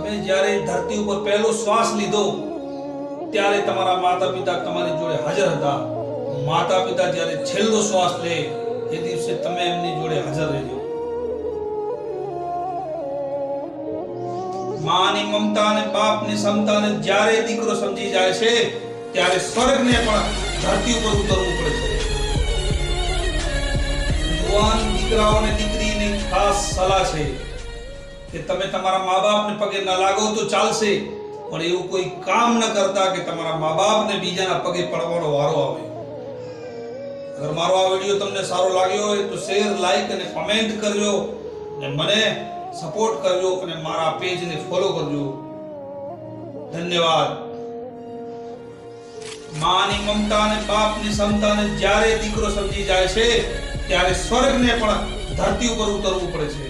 તમે જ્યારે ધરતી ઉપર પહેલો શ્વાસ લીધો ત્યારે તમારા માતા પિતા તમારી જોડે હાજર હતા. માતા પિતા જ્યારે છેલ્લો શ્વાસ લે એ દિવસે તમે એમની જોડે હાજર રહેજો. માની મમતા અને બાપની ક્ષમતાને જ્યારે દીકરો સમજી જાય છે ત્યારે સ્વર્ગને પણ ધરતી ઉપર ઉતરવું પડે છે. યુવાન દીકરાઓને દીકરીની ખાસ સલાહ છે કે તમે તમારા મા બાપને પગે ન લાગો તો ચાલશે, પણ એવું કોઈ કામ ન કરતા કે તમારા મા બાપને બીજાના પગે પડવાનો વારો આવે. અગર મારો આ વિડિયો તમને સારો લાગ્યો હોય તો શેર, લાઈક અને કમેન્ટ કરજો અને મને સપોર્ટ કરજો અને મારા પેજને ફોલો કરજો. ધન્યવાદ. માની મમતા અને બાપની ક્ષમતાને જ્યારે દીકરો સમજી જાય છે ત્યારે સ્વર્ગને પણ ધરતી ઉપર ઉતરવું પડે છે.